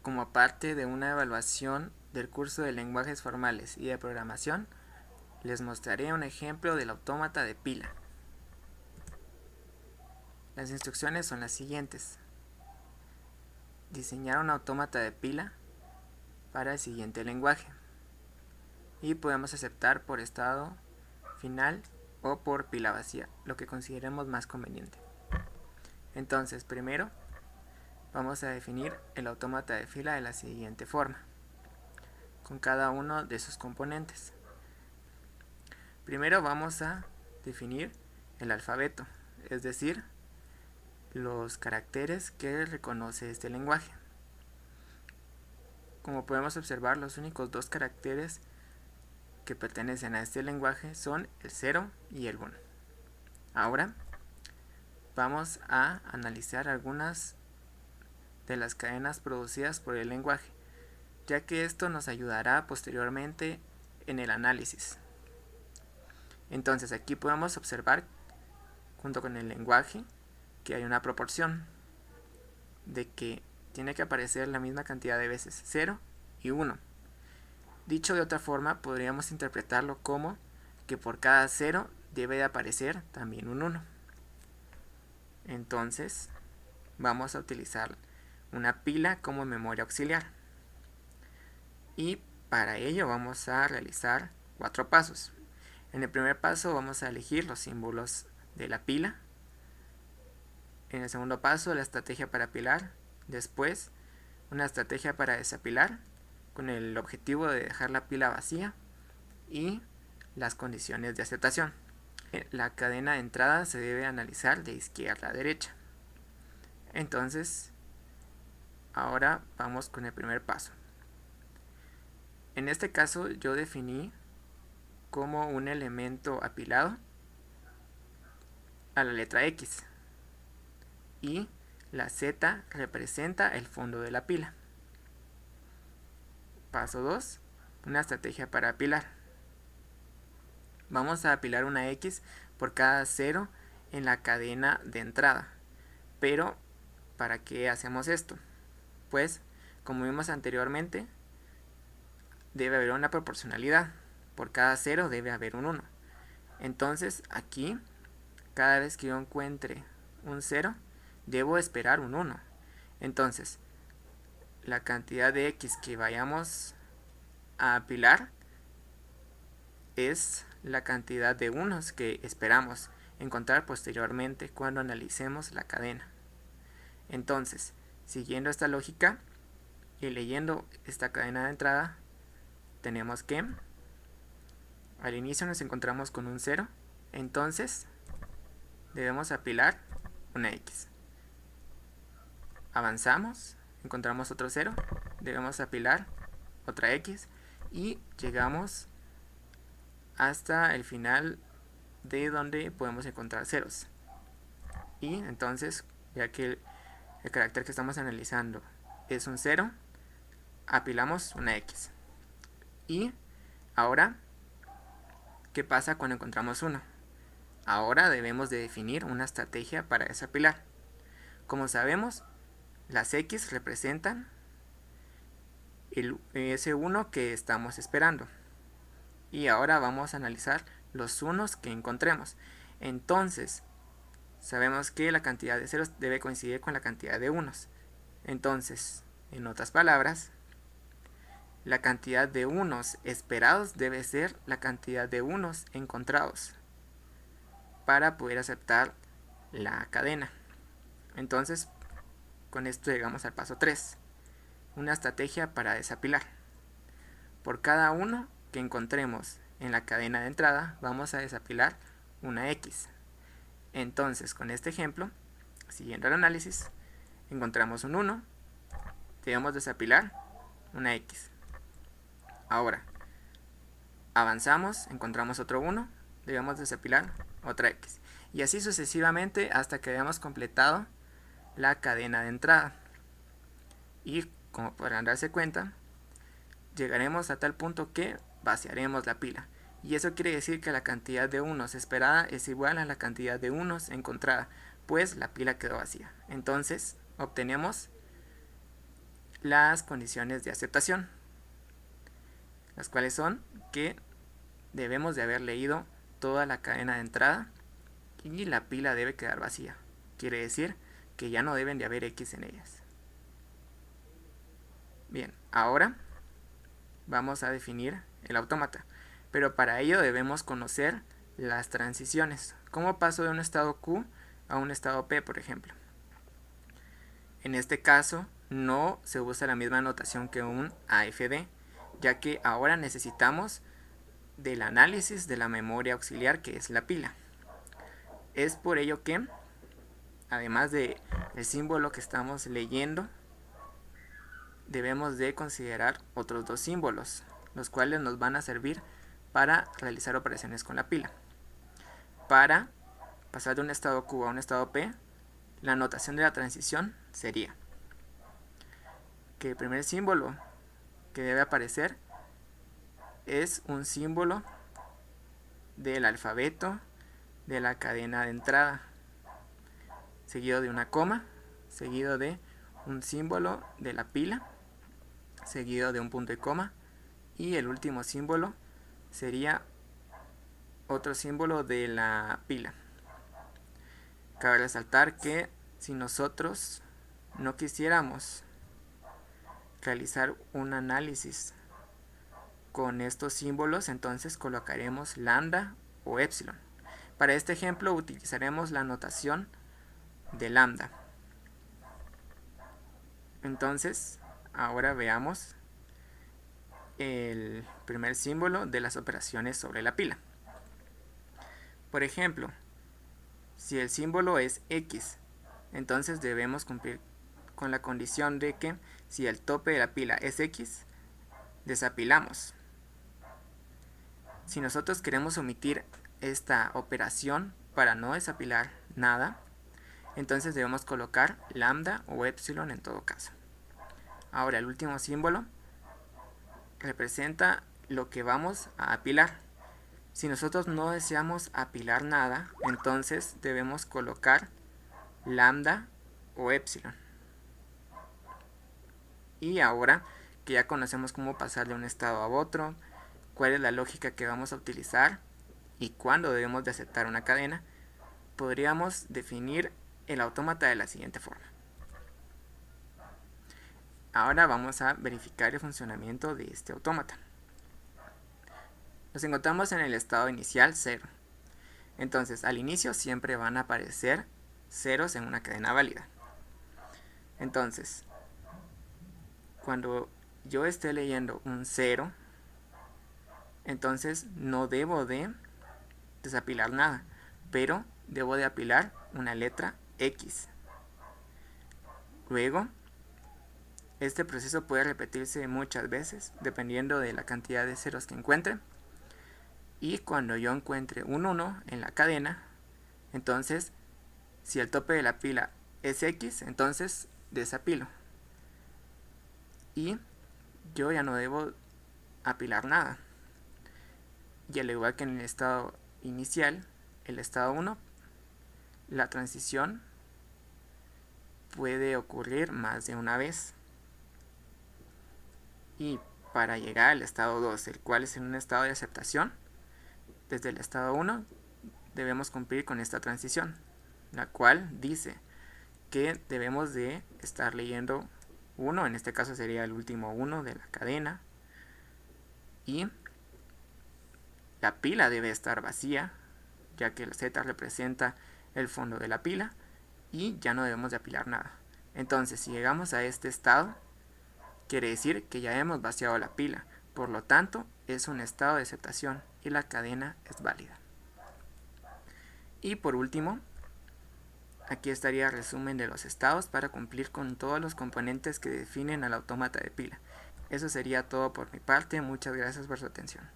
como parte de una evaluación del curso de lenguajes formales y de programación, les mostraré un ejemplo del autómata de pila. Las instrucciones son las siguientes. Diseñar un autómata de pila para el siguiente lenguaje. Y podemos aceptar por estado final o por pila vacía, lo que consideremos más conveniente. Entonces, primero vamos a definir el autómata de fila de la siguiente forma, con cada uno de sus componentes. Primero vamos a definir el alfabeto, es decir, los caracteres que reconoce este lenguaje. Como podemos observar, los únicos dos caracteres que pertenecen a este lenguaje son el 0 y el 1. Ahora vamos a analizar algunas de las cadenas producidas por el lenguaje, ya que esto nos ayudará posteriormente en el análisis. Entonces aquí podemos observar, junto con el lenguaje, que hay una proporción de que tiene que aparecer la misma cantidad de veces 0 y 1. Dicho de otra forma, podríamos interpretarlo como que por cada 0 debe de aparecer también un 1. Entonces vamos a utilizar una pila como memoria auxiliar, y para ello vamos a realizar 4 pasos. En el primer paso vamos a elegir los símbolos de la pila. En el segundo paso, la estrategia para apilar. Después, una estrategia para desapilar, con el objetivo de dejar la pila vacía, y las condiciones de aceptación. La cadena de entrada se debe analizar de izquierda a derecha. Entonces, ahora vamos con el primer paso. En este caso yo definí como un elemento apilado a la letra X, y la Z representa el fondo de la pila. Paso 2. Una estrategia para apilar. Vamos a apilar una X por cada 0 en la cadena de entrada. Pero, ¿para qué hacemos esto? Pues, como vimos anteriormente, debe haber una proporcionalidad. Por cada 0 debe haber un 1. Entonces, aquí, cada vez que yo encuentre un 0, debo esperar un 1. Entonces, la cantidad de X que vayamos a apilar es la cantidad de unos que esperamos encontrar posteriormente cuando analicemos la cadena. Entonces, siguiendo esta lógica y leyendo esta cadena de entrada, tenemos que al inicio nos encontramos con un 0, entonces debemos apilar una X. Avanzamos, encontramos otro 0, debemos apilar otra X, y llegamos hasta el final de donde podemos encontrar ceros. Y entonces, ya que el carácter que estamos analizando es un 0, apilamos una X. Y ahora, ¿qué pasa cuando encontramos 1? Ahora debemos de definir una estrategia para desapilar. Como sabemos, las X representan ese 1 que estamos esperando. Y ahora vamos a analizar los unos que encontremos. Entonces, sabemos que la cantidad de ceros debe coincidir con la cantidad de unos. Entonces, en otras palabras, la cantidad de unos esperados debe ser la cantidad de unos encontrados para poder aceptar la cadena. Entonces, con esto llegamos al paso 3. Una estrategia para desapilar. Por cada uno que encontremos en la cadena de entrada, vamos a desapilar una X. Entonces, con este ejemplo, siguiendo el análisis, encontramos un 1, debemos desapilar una X. Ahora, avanzamos, encontramos otro 1, debemos desapilar otra X. Y así sucesivamente hasta que hayamos completado la cadena de entrada. Y como podrán darse cuenta, llegaremos a tal punto que vaciaremos la pila. Y eso quiere decir que la cantidad de unos esperada es igual a la cantidad de unos encontrada, pues la pila quedó vacía. Entonces obtenemos las condiciones de aceptación, las cuales son que debemos de haber leído toda la cadena de entrada y la pila debe quedar vacía. Quiere decir que ya no deben de haber X en ellas. Bien, ahora vamos a definir el autómata, pero para ello debemos conocer las transiciones. ¿Cómo paso de un estado Q a un estado P, por ejemplo? En este caso no se usa la misma notación que un AFD, ya que ahora necesitamos del análisis de la memoria auxiliar, que es la pila. Es por ello que, además del símbolo que estamos leyendo, debemos de considerar otros dos símbolos, los cuales nos van a servir para realizar operaciones con la pila. Para pasar de un estado Q a un estado P, la notación de la transición sería que el primer símbolo que debe aparecer es un símbolo del alfabeto de la cadena de entrada, seguido de una coma, seguido de un símbolo de la pila, seguido de un punto y coma, y el último símbolo sería otro símbolo de la pila. Cabe resaltar que si nosotros no quisiéramos realizar un análisis con estos símbolos, entonces colocaremos lambda o epsilon. Para este ejemplo utilizaremos la notación de lambda. Entonces, ahora veamos el primer símbolo de las operaciones sobre la pila. Por ejemplo, si el símbolo es X, entonces debemos cumplir con la condición de que si el tope de la pila es X, desapilamos. Si nosotros queremos omitir esta operación para no desapilar nada, entonces debemos colocar lambda o epsilon en todo caso. Ahora el último símbolo representa lo que vamos a apilar. Si nosotros no deseamos apilar nada, entonces debemos colocar lambda o epsilon. Y ahora que ya conocemos cómo pasar de un estado a otro, cuál es la lógica que vamos a utilizar y cuándo debemos de aceptar una cadena, podríamos definir el autómata de la siguiente forma. Ahora vamos a verificar el funcionamiento de este autómata. Nos encontramos en el estado inicial 0. Entonces al inicio siempre van a aparecer ceros en una cadena válida. Entonces, cuando yo esté leyendo un 0, entonces no debo de desapilar nada, pero debo de apilar una letra X. Luego, este proceso puede repetirse muchas veces dependiendo de la cantidad de ceros que encuentre. Y cuando yo encuentre un 1 en la cadena, entonces si el tope de la pila es X, entonces desapilo. Y yo ya no debo apilar nada. Y al igual que en el estado inicial, el estado 1, la transición puede ocurrir más de una vez. Y para llegar al estado 2, el cual es en un estado de aceptación, desde el estado 1 debemos cumplir con esta transición, la cual dice que debemos de estar leyendo 1, en este caso sería el último 1 de la cadena, y la pila debe estar vacía, ya que la Z representa el fondo de la pila, y ya no debemos de apilar nada. Entonces, si llegamos a este estado, quiere decir que ya hemos vaciado la pila, por lo tanto es un estado de aceptación y la cadena es válida. Y por último, aquí estaría el resumen de los estados para cumplir con todos los componentes que definen al autómata de pila. Eso sería todo por mi parte, muchas gracias por su atención.